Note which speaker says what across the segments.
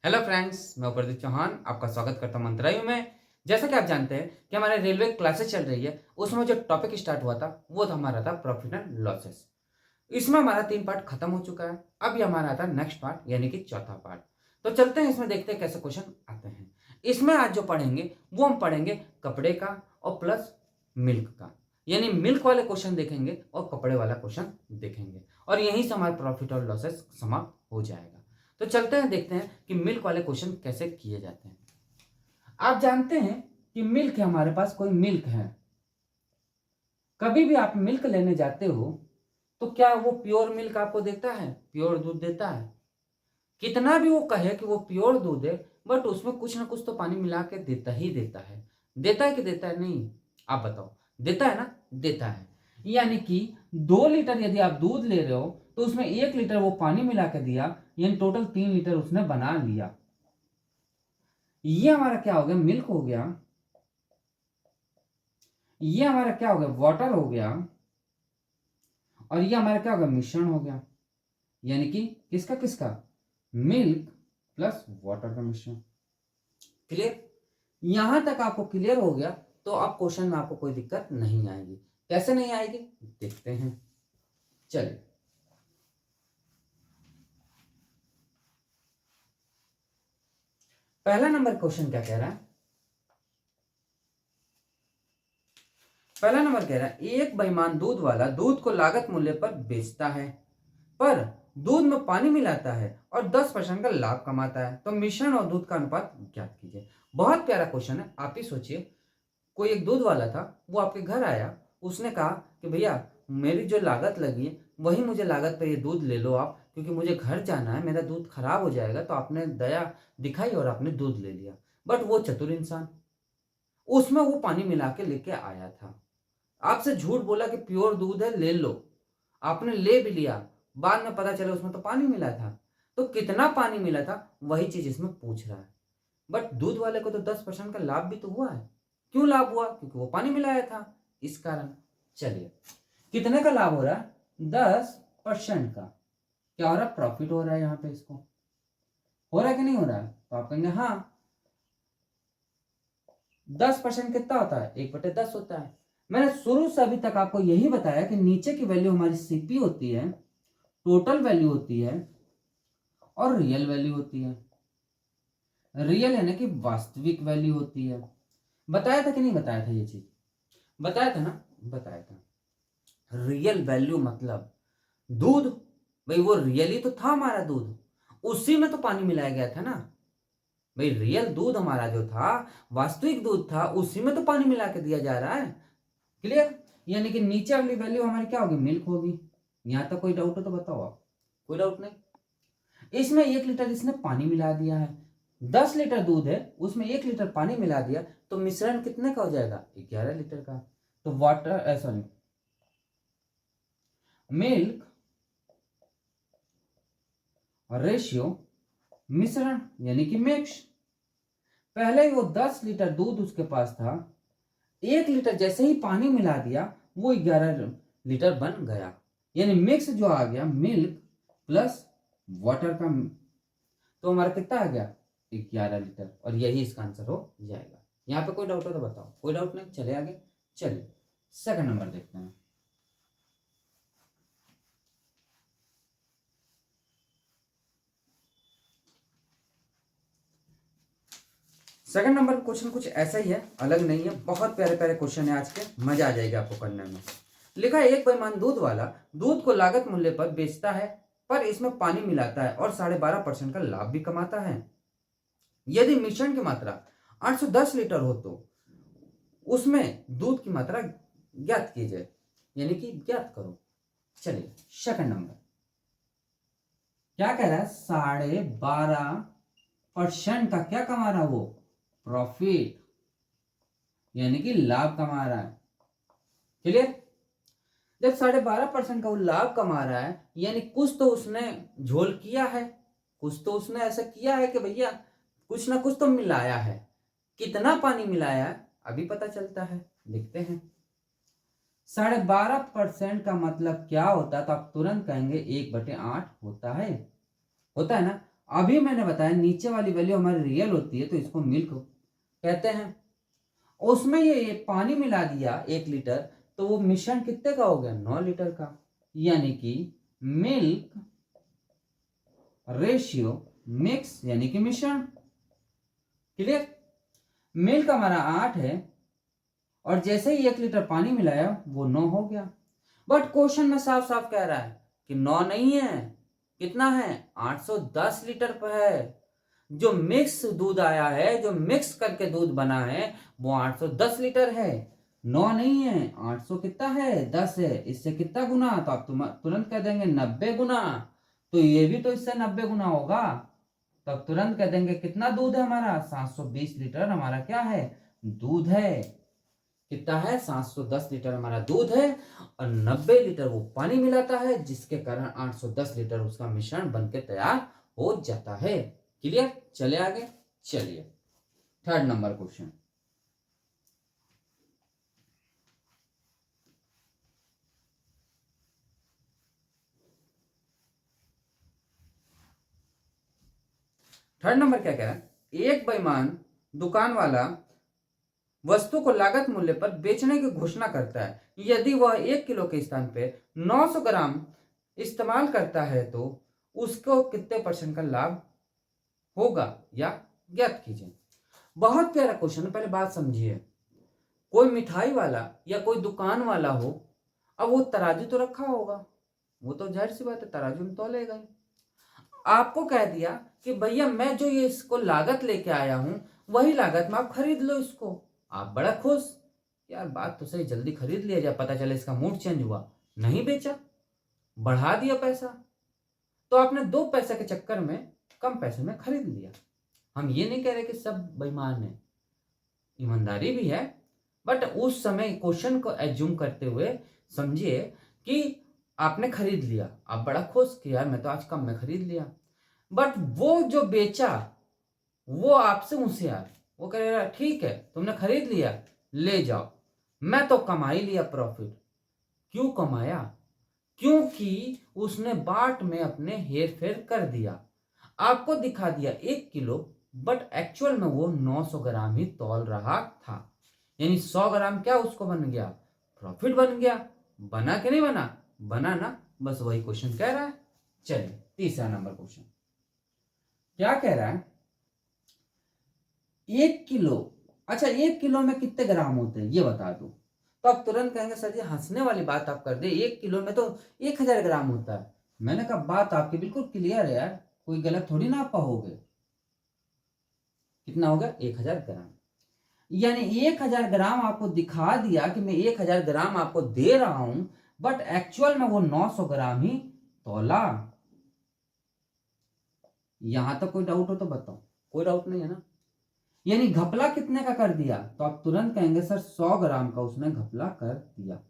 Speaker 1: Hello friends, मैं प्रदीप चौहान आपका स्वागत करता हूँ मंत्रालय में। जैसा कि आप जानते हैं कि हमारे रेलवे क्लासेस चल रही है, उसमें जो टॉपिक स्टार्ट हुआ था वो था हमारा था प्रॉफिट एंड लॉसेस। इसमें हमारा 3 पार्ट खत्म हो चुका है। अब ये हमारा आता है नेक्स्ट पार्ट यानी कि चौथा पार्ट। तो चलते हैं इसमें देखते हैं कैसे क्वेश्चन आते हैं। इसमें आज जो पढ़ेंगे वो हम पढ़ेंगे कपड़े का और प्लस मिल्क का, यानी मिल्क वाले क्वेश्चन देखेंगे और कपड़े वाला क्वेश्चन देखेंगे और यहीं से हमारा प्रॉफिट और लॉसेस समाप्त हो जाएगा। तो चलते हैं देखते हैं कि मिल्क वाले क्वेश्चन कैसे किए जाते हैं। आप जानते हैं कि मिल्क है, हमारे पास कोई मिल्क है। कभी भी आप मिल्क लेने जाते हो तो क्या वो प्योर मिल्क आपको देता है, प्योर दूध देता है? कितना भी वो कहे कि वो प्योर दूध है, बट उसमें कुछ ना कुछ तो पानी मिला के देता ही देता है। देता है कि देता है नहीं? आप बताओ। देता है ना? देता है। यानी कि 2 लीटर यदि आप दूध ले रहे हो तो उसमें 1 लीटर वो पानी मिला के दिया, यानी टोटल 3 लीटर उसने बना लिया। ये हमारा क्या हो गया? मिल्क हो गया। ये हमारा क्या हो गया? वाटर हो गया। और ये हमारा क्या हो गया? मिश्रण हो गया। यानी कि किसका किसका? मिल्क प्लस वाटर का मिश्रण। क्लियर? यहां तक आपको क्लियर हो गया तो अब क्वेश्चन में आपको कोई दिक्कत नहीं आएगी। कैसे नहीं आएगी देखते हैं। चलिए, पहला नंबर क्वेश्चन क्या कह रहा है? पहला नंबर कह रहा है एक बेईमान दूध वाला दूध को लागत मूल्य पर बेचता है, पर दूध में पानी मिलाता है और 10% का लाभ कमाता है, तो मिश्रण और दूध का अनुपात ज्ञात कीजिए। बहुत प्यारा क्वेश्चन है। आप ही सोचिए, कोई एक दूध वाला था, वो आपके घर आया, उसने कहा कि भैया मेरी जो लागत लगी है वही मुझे लागत पे ये दूध ले लो आप, क्योंकि मुझे घर जाना है, मेरा दूध खराब हो जाएगा। तो आपने दया दिखाई और आपने दूध ले लिया। बट वो चतुर इंसान, उसमें वो पानी मिला के लेके आया था। आपसे झूठ बोला कि प्योर दूध है ले लो, आपने ले भी लिया। बाद में पता चला उसमें तो पानी मिला था। तो कितना पानी मिला था वही चीज इसमें पूछ रहा है। बट दूध वाले को तो 10% का लाभ भी तो हुआ है। क्यों लाभ हुआ? क्योंकि वो पानी मिलाया था, इस कारण। चलिए, कितने का लाभ हो रहा है? 10% का। क्या हो रहा है? प्रॉफिट हो रहा है। यहाँ पे इसको हो रहा है कि नहीं हो रहा है? तो आप कहेंगे हाँ। 10% कितना होता है? 1/10 होता है। मैंने शुरू से अभी तक आपको यही बताया कि नीचे की वैल्यू हमारी सीपी होती है, टोटल वैल्यू होती है और रियल वैल्यू होती है। रियल यानी कि वास्तविक वैल्यू होती है। बताया था कि नहीं बताया था? ये चीज बताया था ना? बताया था। रियल वैल्यू मतलब दूध, भाई वो रियल ही तो था हमारा दूध, उसी में तो पानी मिलाया गया था ना। भाई रियल दूध हमारा जो था, वास्तविक दूध था, उसी में तो पानी मिला के दिया जा रहा है। क्लियर? यानी कि नीचे वाली वैल्यू हमारी क्या होगी? मिल्क होगी। यहां तक कोई डाउट हो तो बताओ आप। कोई डाउट नहीं? इसमें 1 लीटर इसने पानी मिला दिया है। 10 लीटर दूध है, उसमें 1 लीटर पानी मिला दिया, तो मिश्रण कितने का हो जाएगा? 11 लीटर का। तो वाटर सॉरी, मिल्क और रेशियो मिश्रण यानी कि मिक्स। पहले ही वो 10 लीटर दूध उसके पास था, 1 लीटर जैसे ही पानी मिला दिया वो 11 लीटर बन गया। यानी मिक्स जो आ गया, मिल्क प्लस वाटर का, तो हमारा कितना आ गया? 11 लीटर। और यही इसका आंसर हो जाएगा। यहाँ पे कोई डाउट हो तो बताओ। कोई डाउट नहीं? चले आगे। चलिए, सेकंड नंबर देखते हैं। सेकंड नंबर क्वेश्चन कुछ ऐसा ही है, अलग नहीं है। बहुत प्यारे प्यारे क्वेश्चन है आज के, मजा आ जाएगा आपको करने में। लिखा है एक बेईमान दूध वाला दूध को लागत मूल्य पर बेचता है, पर इसमें पानी मिलाता है और 12.5% का लाभ भी कमाता है। यदि मिश्रण की मात्रा 810 लीटर हो तो उसमें दूध की मात्रा ज्ञात कीजिए, यानी कि ज्ञात करो। चलिए, सेकंड नंबर क्या कह रहा है? 12.5% का क्या कमा रहा है वो? प्रॉफिट, यानी कि लाभ कमा रहा है। क्लियर? जब 12.5% का वो लाभ कमा रहा है, यानी कुछ तो उसने झोल किया है, कुछ तो उसने ऐसा किया है कि भैया कुछ ना कुछ तो मिलाया है। कितना पानी मिलाया है अभी पता चलता है, देखते हैं। 12.5% का मतलब क्या होता है? तो आप तुरंत कहेंगे 1/8 होता है। होता है ना? अभी मैंने बताया नीचे वाली वैल्यू हमारी रियल होती है तो इसको मिल्क कहते हैं। उसमें ये पानी मिला दिया 1 लीटर, तो वो मिश्रण कितने का हो गया? 9 लीटर का। यानी कि मिल्क रेशियो मिक्स यानी कि मिश्रण। क्लियर? मिल्क हमारा 8 है और जैसे ही 1 लीटर पानी मिलाया वो 9 हो गया। बट क्वेश्चन में साफ साफ कह रहा है कि 9 नहीं है, कितना है? 810 लीटर पर है। जो मिक्स दूध आया है, जो मिक्स करके दूध बना है, वो 810 लीटर है, 9 नहीं है। 800 कितना है? 10 है। इससे कितना गुना? तो आप तुरंत कह देंगे 90 गुना। तो ये भी तो इससे 90 गुना होगा। तो आप तुरंत कह देंगे कितना दूध है हमारा? 720 लीटर हमारा क्या है? दूध है। कितना है? 710 लीटर हमारा दूध है और 90 लीटर वो पानी मिलाता है, जिसके कारण 810 लीटर उसका मिश्रण बनके तैयार हो जाता है। क्लियर? चले आगे। चलिए third number question. Third number क्या कह रहा है? एक बेईमान दुकान वाला वस्तु को लागत मूल्य पर बेचने की घोषणा करता है। यदि वह 1 किलो के स्थान पे 900 ग्राम इस्तेमाल करता है तो उसको कितने % का लाभ होगा या ज्ञात कीजिए। बहुत प्यारा क्वेश्चन है, पहले बात समझिए। कोई मिठाई वाला या कोई दुकान वाला हो, अब वो तराजू तो रखा होगा, वो तो जाहिर सी बात है तराजू में तौलेगा ही। आपको कह दिया कि भैया मैं जो ये इसको लागत लेके आया हूं वही लागत में आप खरीद लो इसको। आप बड़ा खुश, यार बात तो सही, जल्दी खरीद लिया जाए, पता चले इसका मूड चेंज हुआ। नहीं बेचा, बढ़ा दिया पैसा, तो आपने 2 पैसे के चक्कर में कम पैसे में खरीद लिया। हम ये नहीं कह रहे कि सब बेईमान है, ईमानदारी भी है, बट उस समय क्वेश्चन को एज्यूम करते हुए समझिए कि आपने खरीद लिया, आप बड़ा खुश कि यार मैं तो आज कम में खरीद लिया। बट वो जो बेचा वो आपसे होशियार, वो कह रहा ठीक है तुमने खरीद लिया, ले जाओ, मैं तो कमा ही लिया प्रॉफिट। क्यों कमाया? क्योंकि उसने बाट में अपने हेर फेर कर दिया। आपको दिखा दिया 1 किलो, बट एक्चुअल में वो 900 ग्राम ही तौल रहा था। यानी 100 ग्राम क्या उसको बन गया? प्रॉफिट बन गया। बना कि नहीं बना? बना ना, बस वही क्वेश्चन कह रहा है। चलिए तीसरा नंबर क्वेश्चन क्या कह रहा है? 1 किलो, अच्छा 1 किलो में कितने ग्राम होते हैं ये बता दो। तो आप तुरंत कहेंगे सर जी हंसने वाली बात आप कर दे, 1 किलो में तो 1000 ग्राम होता है। मैंने कहा बात आपकी बिल्कुल क्लियर है यार, कोई गलत थोड़ी ना आप कहोगे। कितना होगा? 1000 ग्राम। यानी 1000 ग्राम आपको दिखा दिया कि मैं 1000 ग्राम आपको दे रहा हूं, बट एक्चुअल में वो 900 ग्राम ही तौला। यहां तक कोई डाउट हो तो बताओ। कोई डाउट नहीं है ना? यानी घपला कितने का कर दिया? तो आप तुरंत कहेंगे सर 100 ग्राम का उसने घपला कर दिया।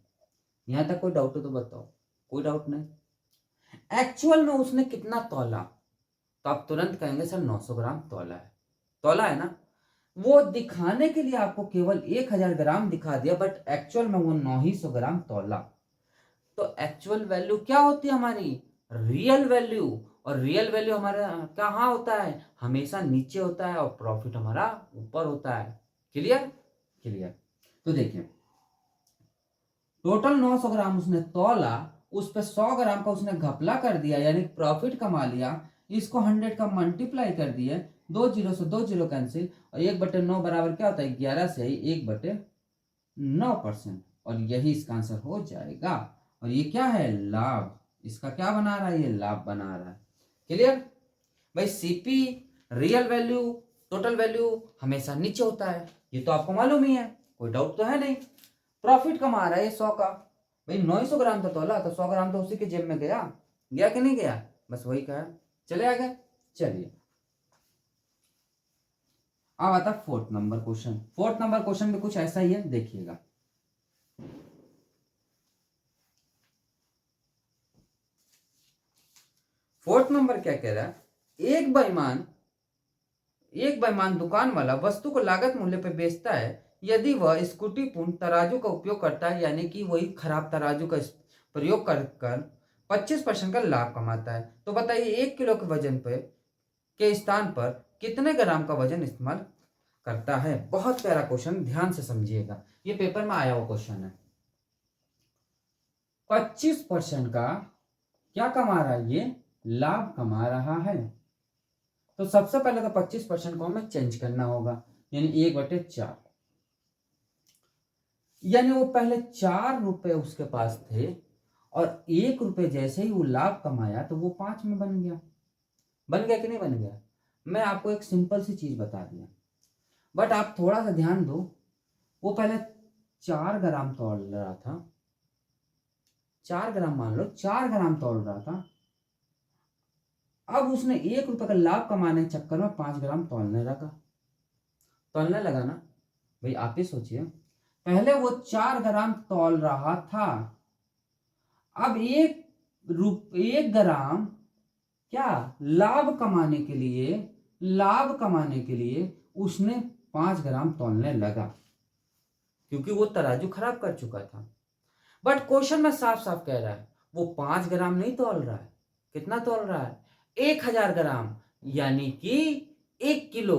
Speaker 1: यहां तक कोई डाउट हो तो बताओ। कोई डाउट नहीं। एक्चुअल में उसने कितना तौला? तो आप तुरंत कहेंगे सर 900 ग्राम तौला है। तौला है ना? वो दिखाने के लिए आपको केवल 1000 ग्राम दिखा दिया, बट एक्चुअल में वो 900 ग्राम तौला। तो एक्चुअल वैल्यू क्या होती है हमारी? Real value. और रियल वैल्यू हमारा कहाँ होता है? हमेशा नीचे होता है और प्रॉफिट हमारा ऊपर होता है। क्लियर? क्लियर। तो देखिए टोटल 900 ग्राम उसने तौला, उस पर 100 ग्राम का उसने घपला कर दिया यानी प्रॉफिट कमा लिया। इसको 100 का मल्टीप्लाई कर दिए, 2 जीरो से 2 जीरो कैंसिल, और 1/9 बराबर क्या होता है? 11 से ही 1/9%। और यही इसका आंसर हो जाएगा। और ये क्या है? लाभ। इसका क्या बना रहा है? ये लाभ बना रहा है। क्लियर भाई? CP real value total value हमेशा नीचे होता है, ये तो आपको मालूम ही है, कोई डाउट तो है नहीं। प्रॉफिट कमा रहा है ये 100 का, भाई 900 ग्राम तो तोला तो 100 ग्राम तो उसी के जेब में गया। गया कि नहीं गया? बस वही कहा। चले आगे। चलिए अब आता fourth number question. Fourth number question भी कुछ ऐसा ही है, देखिएगा। फोर्थ नंबर क्या कह रहा है? एक बेईमान दुकान वाला वस्तु को लागत मूल्य पर बेचता है। यदि वह स्कूटीपूर्ण तराजू का उपयोग करता है, यानी कि वही खराब तराजू का प्रयोग कर 25% का लाभ कमाता है, तो बताइए 1 किलो के वजन पे के स्थान पर कितने ग्राम का वजन इस्तेमाल करता है। बहुत प्यारा क्वेश्चन, ध्यान से समझिएगा, ये पेपर में आया हुआ क्वेश्चन है। 25% का क्या कमा रहा है, ये लाभ कमा रहा है। तो सबसे पहले तो 25% को हमें चेंज करना होगा, यानी 1/4, यानी वो पहले 4 रुपए उसके पास थे और 1 रुपए जैसे ही वो लाभ कमाया तो वो 5 में बन गया। बन गया कि नहीं बन गया? मैं आपको एक सिंपल सी चीज बता दिया, बट आप थोड़ा सा ध्यान दो। वो पहले 4 ग्राम तौल रहा था, 4 ग्राम मान लो, 4 ग्राम तौल रहा था। अब उसने 1 रुपए का लाभ कमाने के चक्कर में 5 ग्राम तौलने लगा ना। भाई आप ही सोचिए, पहले वो 4 ग्राम तौल रहा था, अब 1 ग्राम क्या लाभ कमाने के लिए उसने 5 ग्राम तौलने लगा, क्योंकि वो तराजू खराब कर चुका था। बट क्वेश्चन में साफ साफ कह रहा है वो 5 ग्राम नहीं तौल रहा है। कितना तौल रहा है? 1000 ग्राम, यानी कि 1 किलो।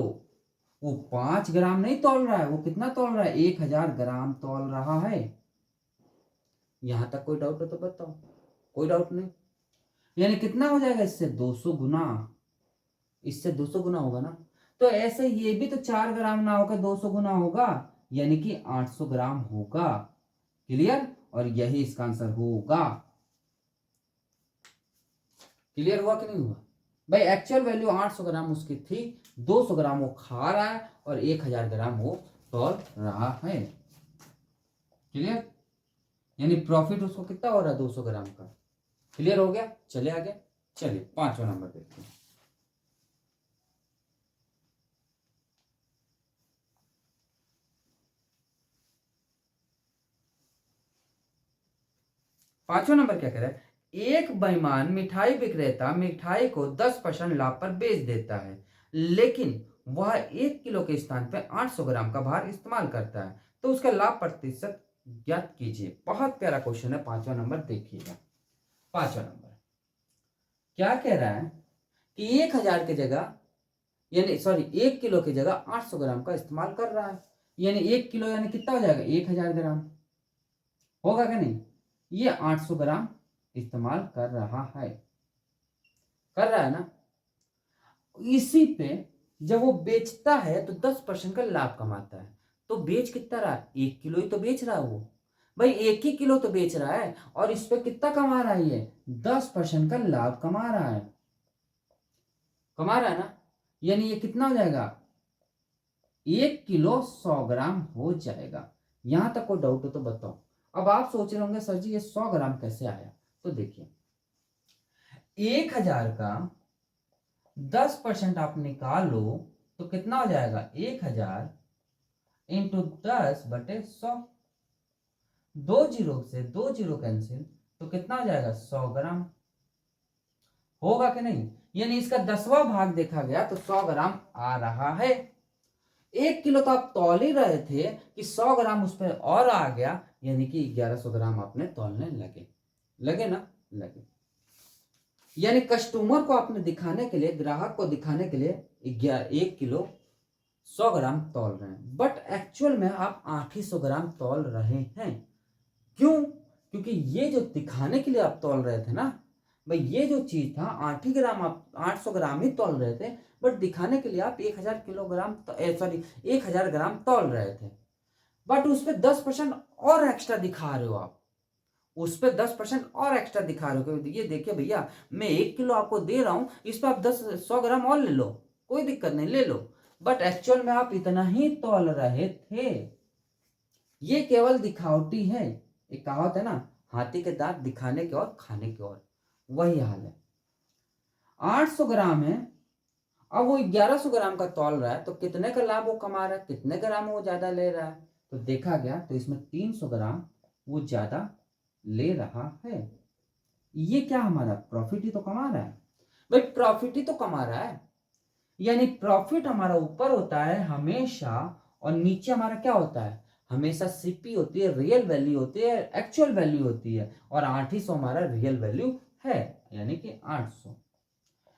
Speaker 1: वो 5 ग्राम नहीं तौल रहा है, वो कितना तौल रहा है? 1000 ग्राम तौल रहा है। यहां तक कोई डाउट हो तो बताओ। कोई डाउट नहीं। यानी कितना हो जाएगा इससे? 200 गुना। इससे 200 गुना होगा ना। तो ऐसे ये भी तो 4 ग्राम ना होकर 200 गुना होगा, यानी कि 800 ग्राम होगा। क्लियर? और यही इसका आंसर होगा। क्लियर हुआ कि नहीं हुआ? भाई एक्चुअल वैल्यू 800 ग्राम उसकी थी, 200 ग्राम वो खा रहा है और 1000 ग्राम वो तौल रहा है। क्लियर? यानी प्रॉफिट उसको कितना हो रहा है? 200 ग्राम का। क्लियर हो गया? चले आगे। चलिए 5वां नंबर देखते हैं। पांचवा नंबर क्या कह रहा है? एक बेईमान मिठाई विक्रेता मिठाई को 10% लाभ पर बेच देता है, लेकिन वह 1 किलो के स्थान पर 800 ग्राम का भार इस्तेमाल करता है, तो उसका लाभ प्रतिशत ज्ञात कीजिए। बहुत प्यारा क्वेश्चन है। 5वां नंबर देखिएगा। 5वां नंबर क्या कह रहा है कि 1000 की जगह, यानी सॉरी 1 किलो की जगह 800 ग्राम का इस्तेमाल कर रहा है, यानी 1 किलो यानी कितना हो जाएगा? 1000 ग्राम होगा क्या नहीं? ये 800 ग्राम इस्तेमाल कर रहा है ना। इसी पे जब वो बेचता है तो 10% का लाभ कमाता है। तो बेच कितना रहा है? 1 किलो ही तो बेच रहा है वो। भाई 1 ही किलो तो बेच रहा है और इस पे कितना कमा रहा है? ये 10% का लाभ कमा रहा है। ना। यानी ये कितना हो जाएगा? 1 किलो 100 ग्राम हो जाएगा। यहां तक कोई डाउट हो तो बताओ। अब आप सोच रहे होंगे सर जी ये 100 ग्राम कैसे आया? तो देखिए, 1000 का 10% आप निकालो तो कितना हो जाएगा? 1000 इंटू 10/100। 2 जीरो से 2 जीरो कैंसिल, तो कितना हो जाएगा? 100 ग्राम होगा कि नहीं? यानी इसका 10वां भाग देखा गया तो 100 ग्राम आ रहा है। 1 किलो तो आप तौल ही रहे थे कि 100 ग्राम उस पर और आ गया, यानी कि 1100 ग्राम आपने तौलने लगे ना। लगे, यानी कस्टमर को आपने दिखाने के लिए, ग्राहक को दिखाने के लिए 1 किलो 100 ग्राम तौल रहे हैं, बट एक्चुअल में आप 800 ग्राम तौल रहे हैं। क्यों? क्योंकि ये जो दिखाने के लिए आप तौल रहे थे ना भाई, ये जो चीज था 8 ही ग्राम, आप 800 ग्राम ही तौल रहे थे, बट दिखाने के लिए आप 1000 किलोग्राम सॉरी 1000 ग्राम तौल रहे थे। बट उस पर 10% और एक्स्ट्रा दिखा रहे हो आप। उस पर 10% और एक्स्ट्रा दिखा रहे हो कि ये देखिए भैया, मैं 1 किलो आपको दे रहा हूं, इस पर आप 100 ग्राम और ले लो, कोई दिक्कत नहीं, ले लो। बट एक्चुअल में आप इतना ही तौल रहे थे। ये केवल दिखावटी है। एक कहावत है ना, हाथी के दांत दिखाने के और खाने के और, वही हाल है। 800 ग्राम है, अब वो 1100 ग्राम का तौल रहा है, तो कितने का लाभ वो कमा रहा है? कितने ग्राम वो ज्यादा ले रहा है? तो देखा गया तो इसमें 300 ग्राम वो ज्यादा ले रहा है। ये क्या हमारा प्रॉफिट ही तो कमा रहा है। भाई प्रॉफिट ही तो कमा रहा है, यानी प्रॉफिट हमारा ऊपर होता है हमेशा और नीचे हमारा क्या होता है? हमेशा सीपी होती है, रियल वैल्यू होती है, एक्चुअल वैल्यू होती है, और 800 हमारा रियल वैल्यू है, यानी कि 800।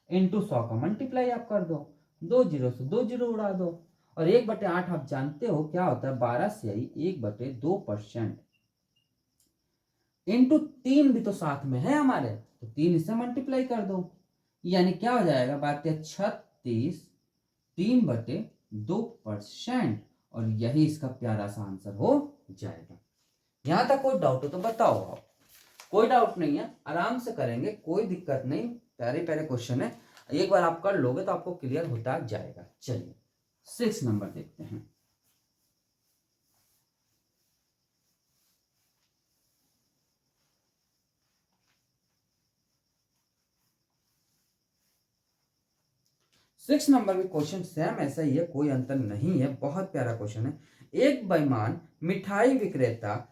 Speaker 1: इंटू 100 का मल्टीप्लाई आप कर दो, 2 जीरो से 2 जीरो उड़ा दो, और 1/8 आप जानते हो क्या होता है, 12 से 1/2%, इंटू 3 भी तो साथ में है हमारे, तो 3 इससे मल्टीप्लाई कर दो, यानी क्या हो जाएगा, बात है 36 3/2%, और यही इसका प्यारा सा आंसर हो जाएगा। यहां तक कोई डाउट हो तो बताओ आप। कोई डाउट नहीं है, आराम से करेंगे, कोई दिक्कत नहीं, प्यारे प्यारे क्वेश्चन है, एक बार आप कर लोगे तो आपको क्लियर होता जाएगा। चलिए 6 नंबर देखते हैं। सिक्स नंबर भी क्वेश्चन सेम ऐसा ही है, कोई अंतर नहीं है, बहुत प्यारा क्वेश्चन है। एक बेईमान मिठाई विक्रेता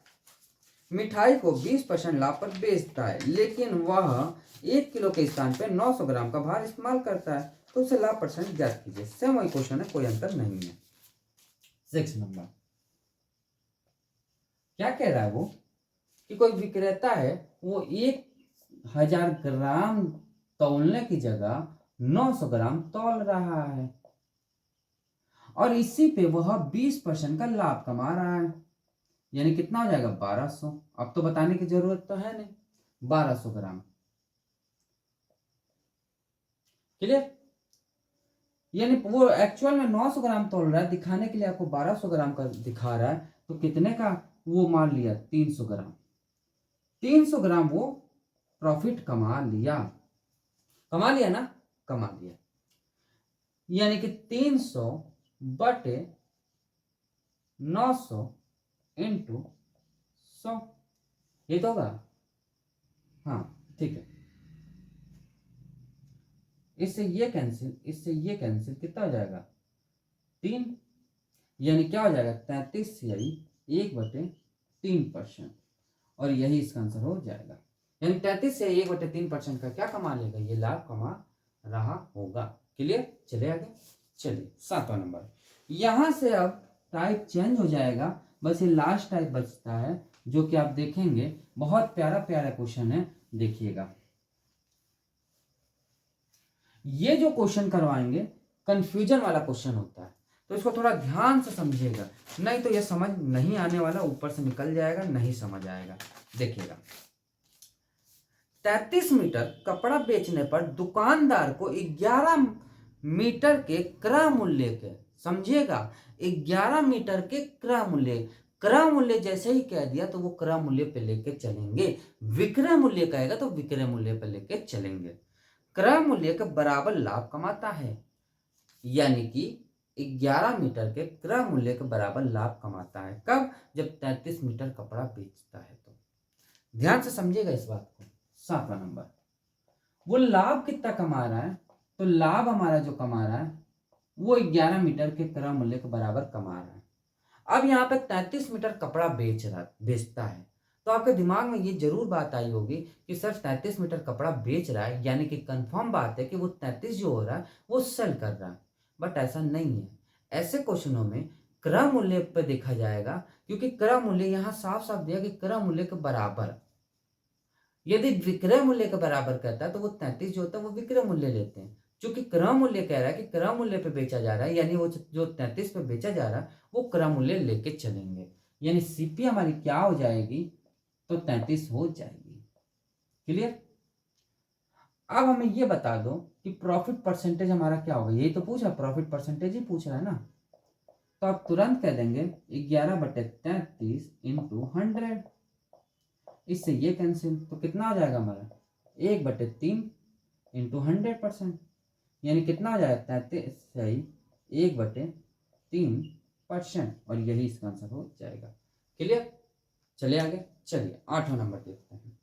Speaker 1: मिठाई को 20% लाभ पर बेचता है, लेकिन वह 1 किलो के स्थान पर 900 ग्राम का भार इस्तेमाल करता है, तो उसे लाभ परसेंट ज्ञात कीजिए। सेम वही क्वेश्चन है, कोई अंतर नहीं है। 6 नंबर क्या कह रहा है वो, कि कोई विक्रेता है, वो 1000 ग्राम तौलने की जगह 900 ग्राम तौल रहा है, और इसी पे वह 20% का लाभ कमा रहा है, यानी कितना हो जाएगा, 1200। अब तो बताने की जरूरत तो है नहीं, 1200 ग्राम, क्लियर। यानी वो एक्चुअल में 900 ग्राम तोल रहा है, दिखाने के लिए आपको 1200 ग्राम का दिखा रहा है, तो कितने का वो मान लिया, 300 ग्राम, 300 ग्राम वो प्रॉफिट कमा लिया, कमा लिया ना, कमा लिया, यानी कि 300 बटे 900 इंटू 100, ये तो होगा, हाँ ठीक है। इससे ये कैंसिल, इससे ये कैंसिल, कितना हो जाएगा, 3, यानी क्या हो जाएगा, 33 से 1/3%, और यही इसका आंसर हो जाएगा। यानी 33 से 1/3% का क्या कमा लेगा, ये लाभ कमा रहा होगा। क्लियर, चले आगे। चलिए 7वां नंबर, यहां से अब टाइप चेंज हो जाएगा, बस ये लास्ट टाइप बचता है, जो कि आप देखेंगे, बहुत प्यारा प्यारा क्वेश्चन है, देखिएगा। ये जो क्वेश्चन करवाएंगे कंफ्यूजन वाला क्वेश्चन होता है, तो इसको थोड़ा ध्यान से समझिएगा, नहीं तो ये समझ नहीं आने वाला, ऊपर से निकल जाएगा, नहीं समझ आएगा। देखिएगा, 33 मीटर कपड़ा बेचने पर दुकानदार को 11 मीटर के क्रय मूल्य के, समझिएगा, 11 मीटर के क्रय मूल्य, क्रय मूल्य जैसे ही कह दिया तो वो क्रय मूल्य पे लेके चलेंगे, विक्रय मूल्य कहेगा तो विक्रय मूल्य पे लेके चलेंगे। क्रय मूल्य के बराबर लाभ कमाता है, यानी कि 11 मीटर के क्रय मूल्य के बराबर लाभ कमाता है, कब, जब 33 मीटर कपड़ा बेचता है। तो ध्यान से समझिएगा इस बात को। 7वां नंबर, वो लाभ कितना कमा रहा है, तो लाभ हमारा जो कमा रहा है वो 11 मीटर के क्रय मूल्य के बराबर कमा रहा है। अब यहाँ पे 33 मीटर कपड़ा बेचता है, तो आपके दिमाग में ये जरूर बात आई होगी कि सर 33 मीटर कपड़ा बेच रहा है, यानी कि कंफर्म बात है कि वो 33 जो हो रहा है वो सेल कर रहा है, बट ऐसा नहीं है। ऐसे क्वेश्चनों में क्रय मूल्य पे देखा जाएगा, क्योंकि क्रय मूल्य यहाँ साफ साफ दिया कि क्रय मूल्य के बराबर, यदि विक्रय मूल्य के बराबर कहता है तो वो 33 जो होता है वो विक्रय मूल्य लेते हैं, क्योंकि क्रय मूल्य कह रहा है कि क्रय मूल्य पे बेचा जा रहा है, यानी वो जो 33 पे बेचा जा रहा है वो क्रय मूल्य लेके चलेंगे, यानी सीपी हमारी क्या हो जाएगी, तो 33 हो जाएगी। क्लियर। अब हमें ये बता दो कि प्रॉफिट परसेंटेज हमारा क्या होगा, यही तो पूछा, प्रॉफिट परसेंटेज ही पूछ रहा है ना, तो आप तुरंत कह देंगे 11/33 इंटू 100, इससे ये कैंसिल, तो कितना आ जाएगा हमारा, 1/3 इंटू 100%, यानी कितना हो जाएगा, 33 से 1/3%, और यही इसका आंसर हो जाएगा। क्लियर, चलिए आगे। चलिए 8वां नंबर देखते हैं।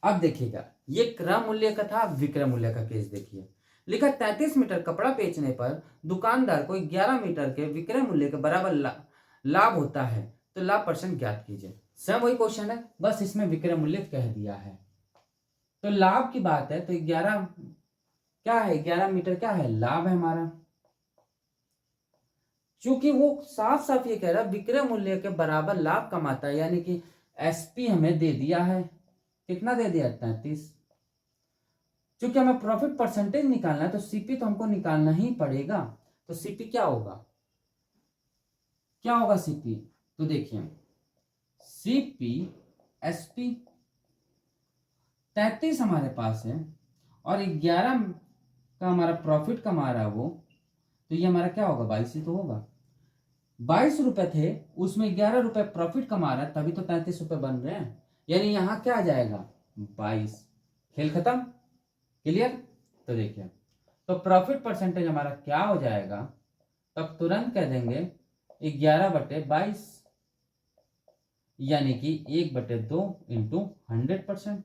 Speaker 1: अब देखिएगा, ये क्रय मूल्य का था, विक्रय मूल्य का केस देखिए, लिखा 33 मीटर कपड़ा बेचने पर दुकानदार को 11 मीटर के विक्रय मूल्य के बराबर लाभ होता है, तो लाभ परसेंट ज्ञात कीजिए। सेम वही क्वेश्चन है, बस इसमें विक्रय मूल्य कह दिया है। तो लाभ की बात है, तो 11 क्या है, 11 मीटर क्या है, लाभ है हमारा, क्योंकि वो साफ साफ ये कह रहा है विक्रय मूल्य के बराबर लाभ कमाता है, यानी कि एसपी हमें दे दिया है, कितना दे दिया, 33। क्योंकि हमें प्रॉफिट परसेंटेज निकालना है तो सीपी तो हमको निकालना ही पड़ेगा। तो सीपी क्या होगा, क्या होगा सीपी, तो देखिए सीपी एसपी 33 हमारे पास है और 11 का हमारा प्रॉफिट कमा रहा है वो, तो ये हमारा क्या होगा, 22 ही तो होगा। 22 रुपए थे, उसमें 11 रुपए प्रॉफिट कमा रहा है, तभी तो 33 रुपए बन रहे हैं। यानी यहां क्या आ जाएगा, 22। खेल खत्म, क्लियर। तो देखिए, तो प्रॉफिट परसेंटेज हमारा क्या हो जाएगा, तब तुरंत कह देंगे 11/22, यानी कि 1/2 इंटू 100%,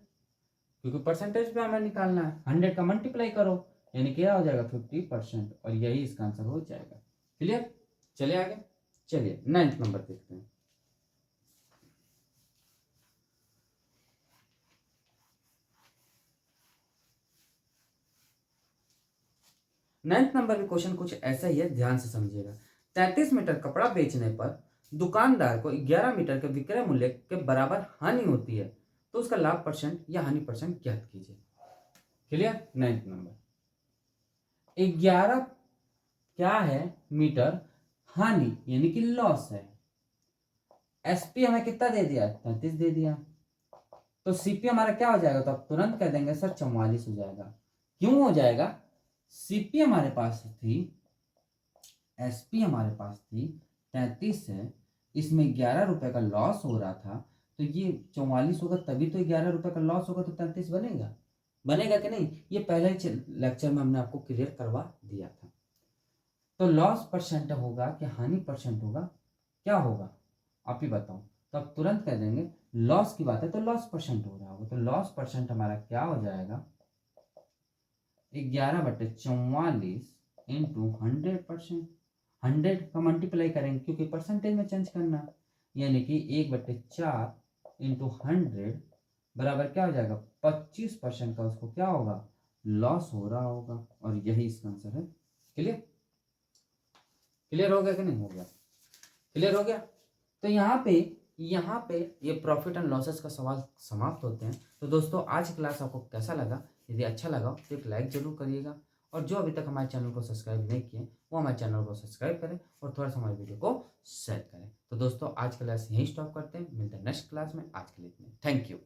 Speaker 1: क्योंकि परसेंटेज पे हमें निकालना है, 100 का मल्टीप्लाई करो, यानी क्या हो जाएगा 50%, और यही इसका आंसर हो जाएगा। क्लियर, चलिए आगे, चलिए 9th नंबर देखते हैं। नाइन्थ नंबर में क्वेश्चन कुछ ऐसा ही है, ध्यान से समझिएगा। 33 मीटर कपड़ा बेचने पर दुकानदार को 11 मीटर के विक्रय मूल्य के बराबर हानि होती है, तो उसका लाभ परसेंट या हानि परसेंट ज्ञात कीजिए। Clear, 9th number. 11 क्या है, मीटर हानि यानी कि लॉस है। एसपी हमें कितना दे दिया, 33 दे दिया। तो सीपी हमारा क्या हो जाएगा, तो आप तुरंत कह देंगे सर 44 हो जाएगा। क्यों हो जाएगा, सीपी हमारे पास थी, एसपी हमारे पास थी 33 है, इसमें 11 रुपए का लॉस हो रहा था, तो ये 44 होगा, तभी तो 11 रुपए का लॉस होगा, तो 33 बनेगा, बनेगा कि नहीं। ये पहले ही लेक्चर में हमने आपको क्लियर करवा दिया था। तो लॉस परसेंट होगा कि हानि परसेंट होगा, क्या होगा आप ही बताओ। तो आप तुरंत कह देंगे लॉस की बात है तो लॉस परसेंट हो रहा होगा, तो लॉस परसेंट हमारा क्या हो जाएगा, 11/44 इंटू 100%। 100 का मल्टीप्लाई करेंगे क्योंकि परसेंटेज में चेंज करना, यानी कि 1/4 इंटू 100 बराबर क्या हो जाएगा, 25% का उसको क्या होगा, लॉस हो रहा होगा, और यही इसका आंसर है। क्लियर, क्लियर हो गया कि नहीं हो गया, क्लियर हो गया। तो यहाँ पे ये प्रॉफिट एंड लॉसेस का सवाल समाप्त होते हैं। तो दोस्तों आज क्लास आपको कैसा लगा, यदि अच्छा लगा तो एक लाइक जरूर करिएगा, और जो अभी तक हमारे चैनल को सब्सक्राइब नहीं किए वो हमारे चैनल को सब्सक्राइब करें और थोड़ा सा हमारे वीडियो को शेयर करें। तो दोस्तों आज क्लास यहीं स्टॉप करते हैं, मिलते हैं नेक्स्ट क्लास में। आज के लिए इतना, थैंक यू।